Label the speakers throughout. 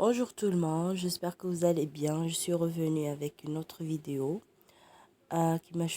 Speaker 1: Bonjour tout le monde, j'espère que vous allez bien. Je suis revenue avec une autre vidéo. Qui m'a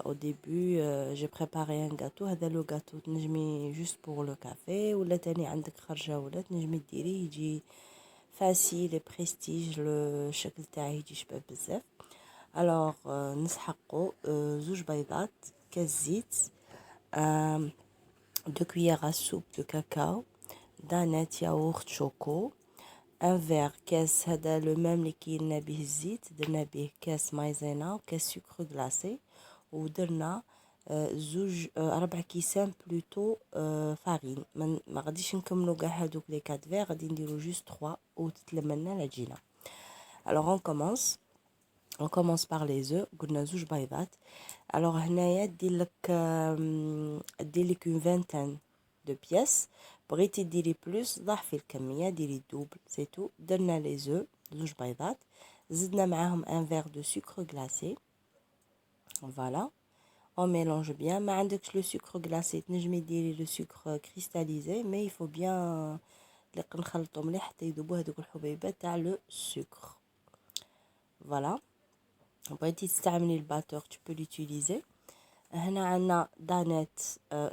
Speaker 1: au début, j'ai préparé un gâteau. هذا le gâteau تنجمي juste pour le café ولا تاني عندك خرجة ولا تنجمي ديريه يجي facile et prestige. الشكل تاعه يجي شباب بزاف. alors نسحقو زوج بيضات، كاس زيت، 2 cuillères à soupe de cacao، دانات ياغورت شوكو، ان فيغ كاس هذا لو ميم اللي كيلنا به الزيت، درنا به كاس مايزينا وكاس سكر غلاسي، ودرنا زوج 4 كيسان بلوتو فارين. ما غاديش نكملو كاع هادوك لي 4 فيغ، غادي نديرو جوست 3 وتتلم لنا العجينه. الوغ اون كومونس بار لي زو. قلنا زوج بيضات. الوغ هنايا ديرلك اون فانتان دو بياس. بغيتي ديري بلوس ضاعفي الكميه، ديري دوبل سي تو. درنا لي زو زوج بيضات، زدنا معاهم ان فيغ دو سكر غلاسي. فوالا on mélange bien. ما عندكش لو سكر غلاسي تنجمي ديري لو سكر كريستاليزي، مي يفو بيان نخلطو مليح حتى يذوبو هذوك الحبيبات تاع لو سكر. فوالا بغيتي تستعملي الباتور tu peux l'utiliser. هنا عندنا دانات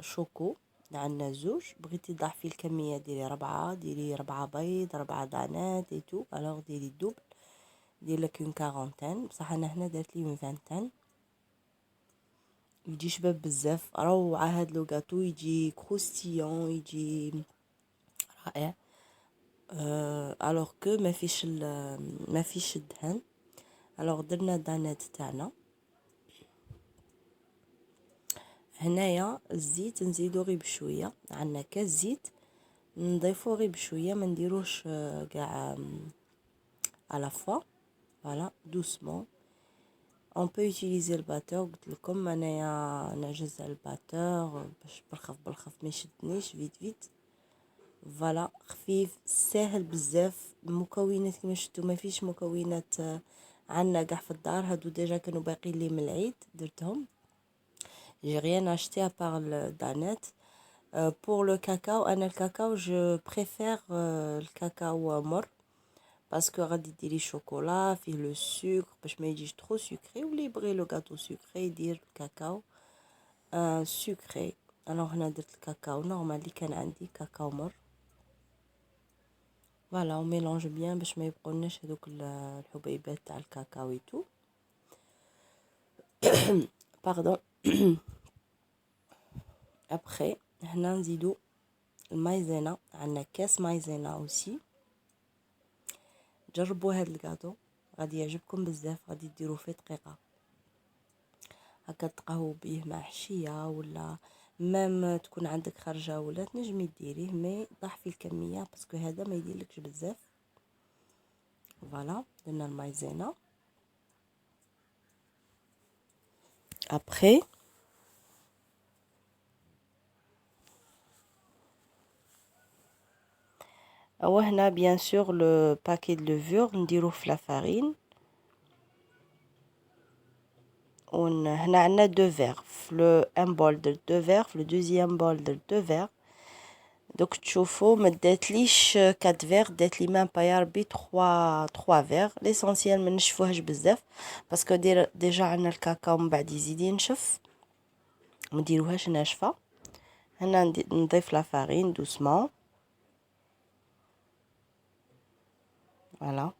Speaker 1: شوكو، عندنا زوج. بغيتي تضاعفي الكميه ديري 4، ديري 4 بيض 4 دانات اي تو. الوغ ديري دوبل، دير لك اون كارونتين، بصح انا هنا درت لي اون فانتين. يجي شباب بزاف، روعه هاد لو غاتو، يجي كروستيون، يجي رائع. الوغ كو ما فيش الدهن. الوغ درنا الدانات تاعنا. هنايا الزيت نزيدو غير بشويه، عندنا كاس زيت نضيفو غير بشويه، ما نديروش كاع على فوا. فوالا دوسمون. on peut utiliser الباتور. قلت لكم انايا نعجز على الباتور باش بالخف ما يشدنيش فيت. فوالا خفيف ساهل بزاف. المكونات كما شفتوا ما فيش مكونات عنا كاع في الدار، هادو ديجا كانوا باقيين لي من العيد درتهم. j'ai rien acheté à part le danette. pour le cacao انا الكاكاو je préfère الكاكاو مر، باسكو غادي ديري شوكولا فيه لو سكر باش ما يجيش ترو سكري، واللي يبغي لو غاتو سكري يدير الكاكاو سكري. انا هنا درت الكاكاو نورمال اللي كان عندي كاكاو مر. فوالا وميلونج بيان باش ما يبقولناش هذوك الحبيبات تاع الكاكاو اي تو. باردون. ابخي هنا نزيدو المايزينا، عندنا كاس مايزينا اوسي. جربوا هاد الكاطو غادي يعجبكم بزاف، غادي ديروه في دقيقه هكا تقهوو بيه مع حشيه، ولا مام تكون عندك خرجه ولا تنجمي ديريه، مي ضاعفي الكميه باسكو هذا ما يديرلكش بزاف. فوالا درنا المايزينا. ابخي وهنا بيان سور لو باكي دو لوفور نديروه في لا فارين. هنا عندنا 2 فيغ في لو ان بول درت 2 فيغ، في لو دوزيام بول درت 2 فيغ. دوك تشوفوا ما داتليش 4 فيغ، داتلي مام با يا ربي 3 فيغ. ليسونسيال ما نشفوهاش بزاف باسكو ديجا عندنا الكاكاو من بعد يزيد ينشف، ما نديروهاش ناشفه. هنا نضيف لا فارين دوسمون. فوالا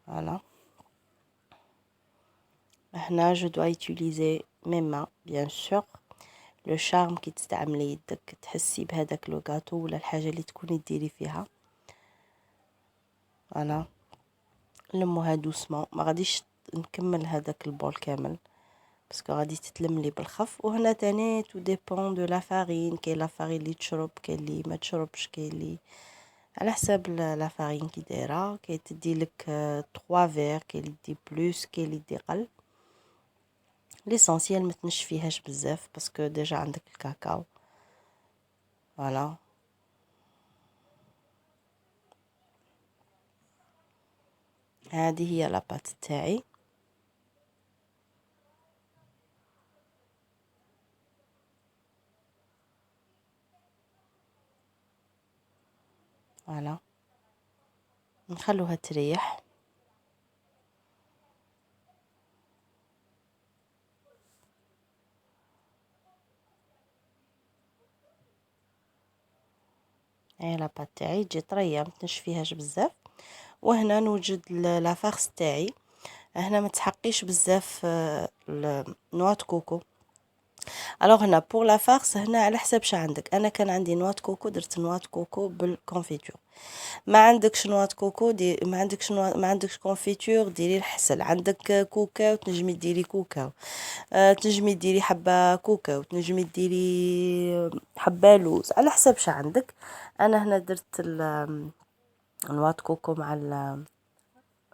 Speaker 1: فوالا. هنا جو dois utiliser mes mains bien sûr. لو شارم كي تستعملي يدك تحسي بهذاك لو غاتو ولا الحاجه اللي تكوني ديري فيها. فوالا نلموها دوسمون، ما غاديش نكمل هذاك البول كامل باسكو غادي تتلملي بالخف. وهنا تاني تو ديبون دو لا فارين، كاين لا فارين اللي تشرب، كاين اللي ما تشربش، كاين اللي على حساب لا فارين كي دايره. كاين تدي لك 3 فيغ، كاين اللي دي بلوس، كاين اللي دي قل. ليسونسيال ما تنشفيهاش بزاف باسكو ديجا عندك الكاكاو. فوالا هذه هي لاباط تاعي. فوالا نخلوها تريح. هاي لاباط تاعي تجي طريه متنشفيهاش بزاف. وهنا نوجد لافارس تاعي. هنا ما تحقيش بزاف نوات كوكو. الوغ هنا بور لا فارس هنا على حساب شا عندك. انا كان عندي نوات كوكو، درت نوات كوكو بالكونفيتور. ما عندكش نوات كوكو ما عندكش كونفيتور ديري الحسل. عندك كوكاو تنجمي ديري كوكاو، تنجمي ديري حبه كوكاو، تنجمي ديري حبه لوز، على حساب شا عندك. انا هنا درت نوات كوكو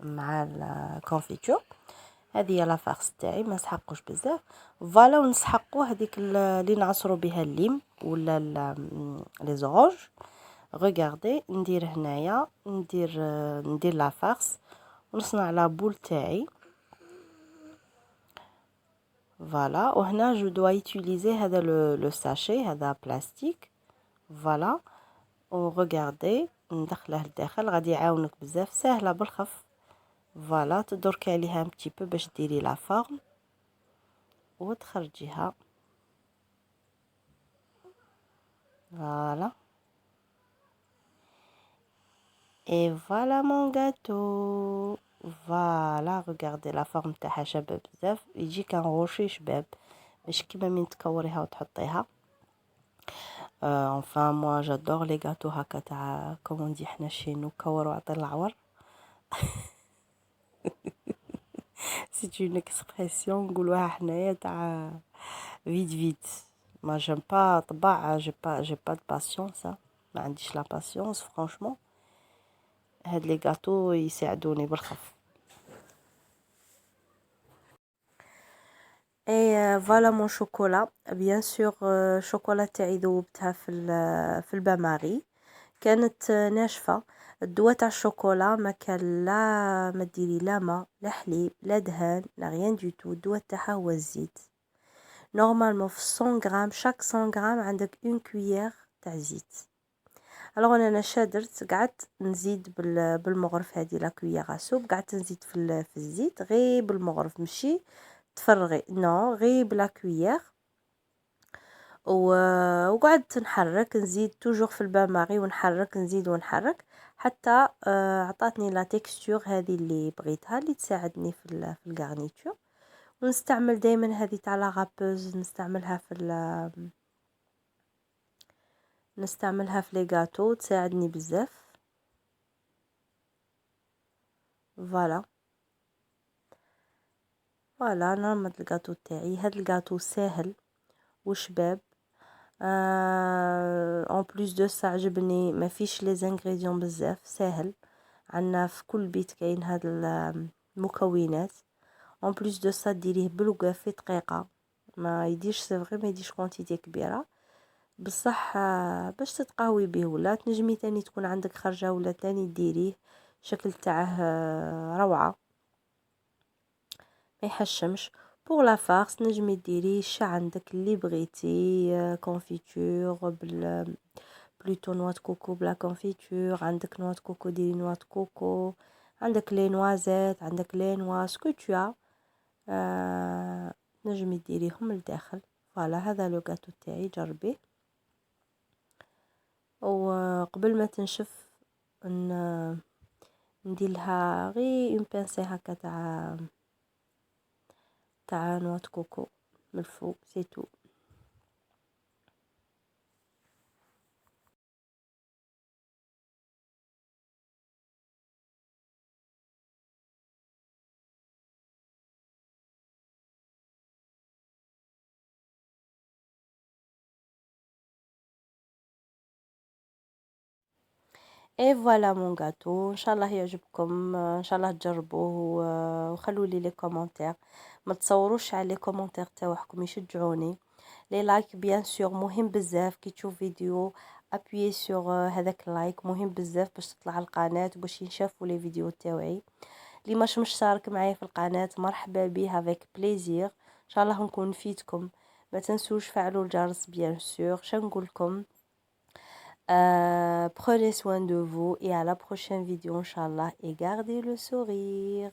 Speaker 1: مع الكونفيتور. هذه هي لافارس تاعي، ما نسحقوش بزاف. فوالا ونسحقو هذيك اللي نعصرو بها الليم ولا لي زورانج. ريغاردي ندير هنايا ندير لافارس ونصنع لا بول تاعي. فوالا وهنا جو دوا يوتيليزي هذا لو ساشي، هذا بلاستيك. فوالا وريغاردي ندخله لداخل، غادي يعاونك بزاف، ساهله بالخف. فوالا تدركي عليها un petit peu باش ديري لا فورم وتخرجيها. فوالا et voilà mon gâteau. فوالا regardez la forme تاعها شابه بزاف، يجيك ان غوشي شباب، مش كيما من تكوريها وتحطيها. enfin moi j'adore les gâteaux هكا تاع كومون دي حنا شينو كور وعطي العور. c'est une expression نقولوها حنايا تاع vite vite. ما j'aime pas طباع، j'ai pas de patience، ما عنديش لا patience franchement. هاد لي غاتو يساعدوني بالخف. اي فوالا مون شوكولا بيان سور. شوكولا تاعي ذوبتها في البا ماري، كانت ناشفه. الدواء تاع الشوكولا ما كان لا ما ديري لا ما لا حليب لا دهان لا غيان دو تو. الدواء تاعها هو الزيت. نورمالمون في 100 غرام شاك 100 غرام عندك اون كويير تاع زيت. الوغ انا درت قعدت نزيد بالمغرف، هذه لا كويير سوب قعدت نزيد في الزيت غير بالمغرف، ماشي تفرغي نو غير بلا كويير. وقعدت نحرك نزيد توجور في البان ماري ونحرك نزيد ونحرك حتى عطاتني لا تيكستور هذه اللي بغيتها، اللي تساعدني في الغارنيتور. ونستعمل دائما هذه تاع لا غابوز، نستعملها في لي غاتو، تساعدني بزاف. فوالا فوالا نعمل الغاتو تاعي. هذا الغاتو ساهل وشباب. اون بليس دو سا عجبني ما فيش لي زانغريديون بزاف، ساهل. عندنا في كل بيت كاين هاد المكونات. اون بليس دو سا ديريه بالوقاف في دقيقه، ما يديش سي فري ما يديش كونتيتي كبيره بصح. باش تتقهوي به ولا تنجمي تاني تكون عندك خرجه ولا تاني ديريه شكل تاعه روعه ما يحشمش. بور لا فارس نجمي ديري شا عندك اللي بغيتي، كونفيتور بلوتو نوا كوكو بلا كونفيتور، عندك نوا كوكو ديري نوا كوكو، عندك لي نوازيت، عندك لي نوا سكو تو نجمي ديريهم لداخل. فوالا هذا لو غاتو تاعي جربيه. وقبل ما تنشف نديرلها غير اون بانسي هكا تاع نوا كوكو من الفوق، سي تو. اي فوالا مون غاتو، ان شاء الله يعجبكم، ان شاء الله تجربوه وخلوا لي لي كومونتير. ما تصوروش على لي كومونتير تاعكم يشجعوني. لي لايك بيان سور مهم بزاف، كي تشوف فيديو ابويي سور هذاك اللايك مهم بزاف باش تطلع القناه وباش ينشافوا لي فيديو تاوعي. اللي مش مشترك معايا في القناة مرحبا بيه افيك بليزير. ان شاء الله نكون نفيدكم. ما تنسوش فعلوا الجرس بيان سور. شنقولكم prenez soin de vous et à la prochaine vidéo inchallah et gardez le sourire.